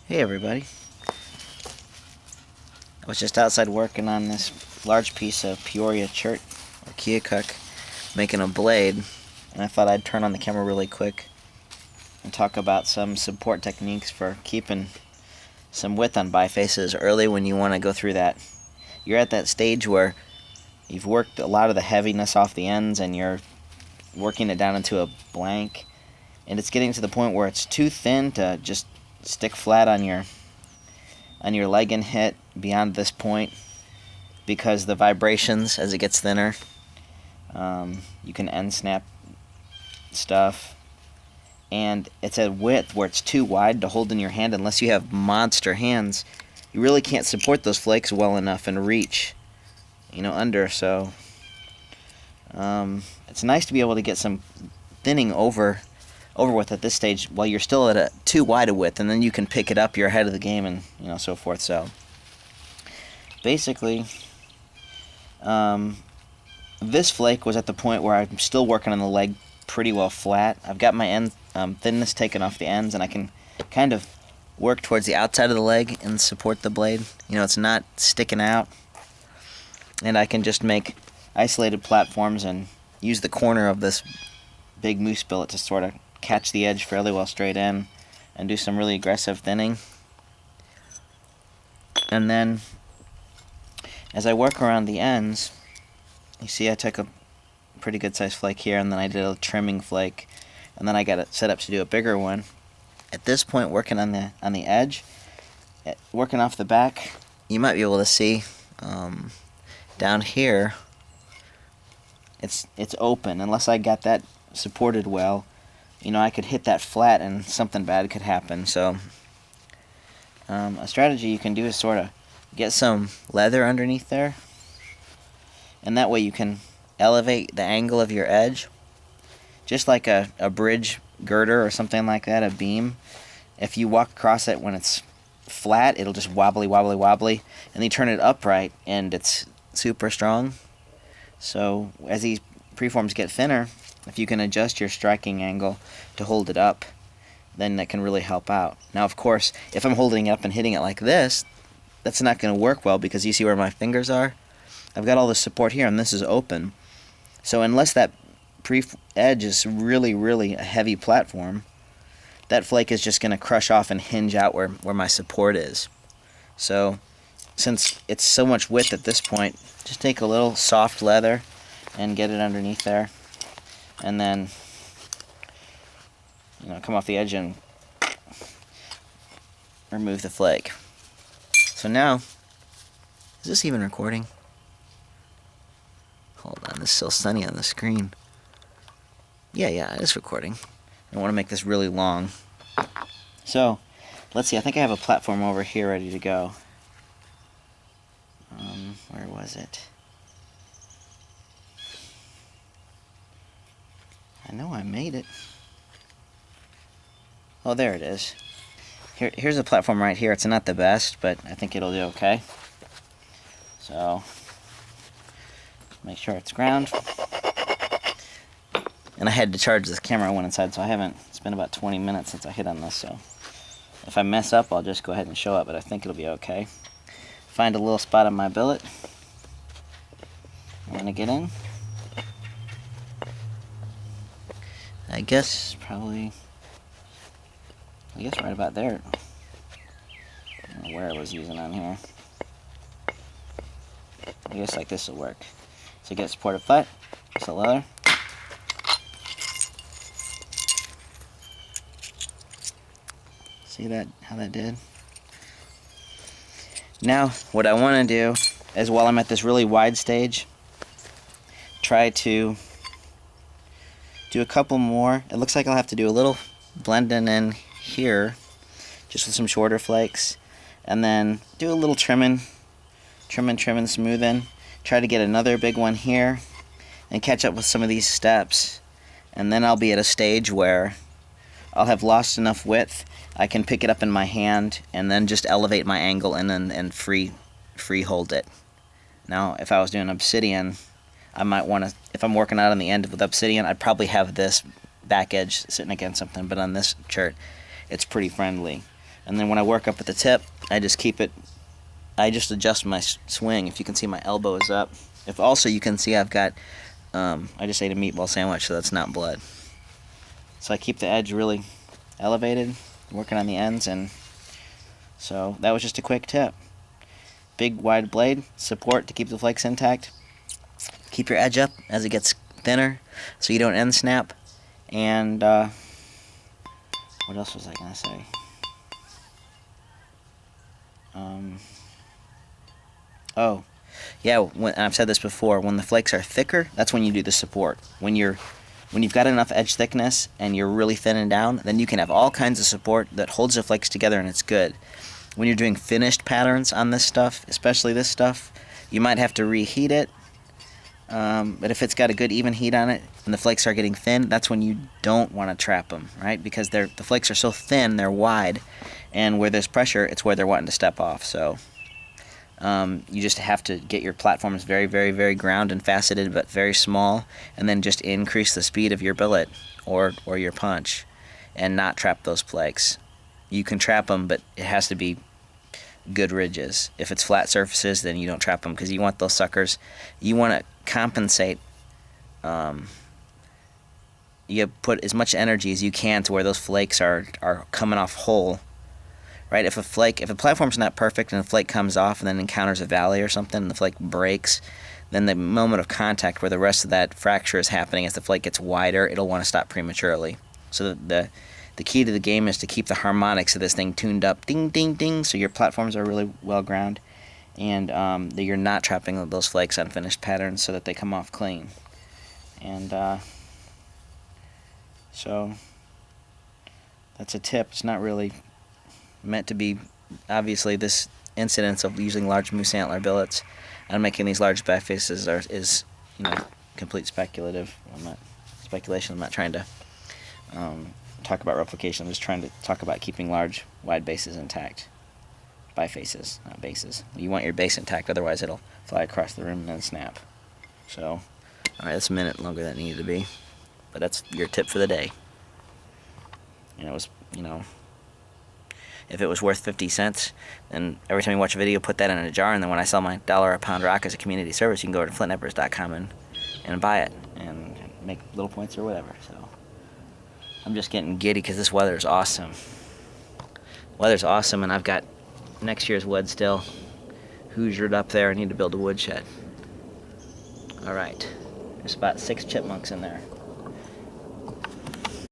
Hey everybody. I was just outside working on this large piece of Peoria chert or Keokuk, making a blade, and I thought I'd turn on the camera really quick and talk about some support techniques for keeping some width on bifaces early when you want to go through that. You're at that stage where you've worked a lot of the heaviness off the ends and you're working it down into a blank, and it's getting to the point where it's too thin to just stick flat on your leg and hit beyond this point, because the vibrations as it gets thinner, you can end snap stuff, and it's a width where it's too wide to hold in your hand. Unless you have monster hands, you really can't support those flakes well enough and reach under. So it's nice to be able to get some thinning over with at this stage while you're still at a too wide a width, and then you can pick it up, you're ahead of the game, and so forth. So basically, this flake was at the point where I'm still working on the leg pretty well flat. I've got my end thinness taken off the ends, and I can kind of work towards the outside of the leg and support the blade. It's not sticking out, and I can just make isolated platforms and use the corner of this big moose billet to sort of catch the edge fairly well straight in and do some really aggressive thinning. And then as I work around the ends, you see I took a pretty good sized flake here, and then I did a trimming flake, and then I got it set up to do a bigger one. At this point, working on the edge, working off the back, you might be able to see down here it's open. Unless I got that supported well, I could hit that flat and something bad could happen. So a strategy you can do is sort of get some leather underneath there, and that way you can elevate the angle of your edge, just like a bridge girder or something like that, a beam. If you walk across it when it's flat, it'll just wobbly, and then you turn it upright and it's super strong. So as these preforms get thinner, if you can adjust your striking angle to hold it up, then that can really help out. Now, of course, if I'm holding it up and hitting it like this, that's not going to work well, because you see where my fingers are? I've got all the support here, and this is open. So unless that edge is really, really a heavy platform, that flake is just going to crush off and hinge out where my support is. So since it's so much width at this point, just take a little soft leather and get it underneath there, and then come off the edge and remove the flake. So now, is this even recording? Hold on, it's still sunny on the screen. Yeah, it's recording. I want to make this really long. So, let's see, I think I have a platform over here ready to go. Where was it? I know I made it. Oh, there it is. Here's a platform right here. It's not the best, but I think it'll do okay. So, make sure it's ground. And I had to charge this camera. I went inside, so it's been about 20 minutes since I hit on this, so if I mess up, I'll just go ahead and show it, but I think it'll be okay. Find a little spot on my billet. I'm gonna get in. I guess right about there. I don't know where I was using on here. I guess like this will work. So get supported flat, just the leather. See how that did? Now, what I want to do is, while I'm at this really wide stage, try to do a couple more. It looks like I'll have to do a little blending in here, just with some shorter flakes, and then do a little trimming, smoothing. Try to get another big one here, and catch up with some of these steps, and then I'll be at a stage where I'll have lost enough width I can pick it up in my hand and then just elevate my angle and free hold it. Now, if I was doing obsidian, I might want to, if I'm working out on the end with obsidian, I'd probably have this back edge sitting against something, but on this chart, it's pretty friendly. And then when I work up at the tip, I just adjust my swing. If you can see, my elbow is up. If also you can see, I've got, I just ate a meatball sandwich, so that's not blood. So I keep the edge really elevated, working on the ends, and so that was just a quick tip. Big wide blade, support to keep the flakes intact. Keep your edge up as it gets thinner so you don't end snap. And what else was I going to say? Oh, yeah, I've said this before, when the flakes are thicker, that's when you do the support. When you've got enough edge thickness and you're really thinning down, then you can have all kinds of support that holds the flakes together, and it's good. When you're doing finished patterns on this stuff, especially this stuff, you might have to reheat it. But if it's got a good even heat on it and the flakes are getting thin, that's when you don't want to trap them, right? Because the flakes are so thin, they're wide, and where there's pressure, it's where they're wanting to step off. So you just have to get your platforms very, very, very ground and faceted, but very small, and then just increase the speed of your billet or your punch, and not trap those flakes. You can trap them, but it has to be good ridges. If it's flat surfaces, then you don't trap them, because you want those suckers. You want to compensate. You put as much energy as you can to where those flakes are coming off whole. Right? If a platform's not perfect and a flake comes off and then encounters a valley or something and the flake breaks, then the moment of contact where the rest of that fracture is happening, as the flake gets wider, it'll want to stop prematurely. So the key to the game is to keep the harmonics of this thing tuned up, ding, ding, ding, so your platforms are really well ground, and that you're not trapping those flakes on finished patterns so that they come off clean. And so that's a tip. It's not really meant to be, obviously, this incidence of using large moose antler billets and making these large bifaces is complete speculative. Speculation. I'm not trying to talk about replication. I'm just trying to talk about keeping large, wide bases intact. Bifaces, not bases. You want your base intact, otherwise it'll fly across the room and then snap. So, alright, that's a minute longer than it needed to be. But that's your tip for the day. And it was, if it was worth 50 cents, then every time you watch a video, put that in a jar, and then when I sell my $1 a pound rock as a community service, you can go to flintnippers.com and buy it and make little points or whatever. So I'm just getting giddy because this weather is awesome. Weather's awesome, and I've got next year's wood still hoosiered up there. I need to build a woodshed. Alright, there's about 6 chipmunks in there.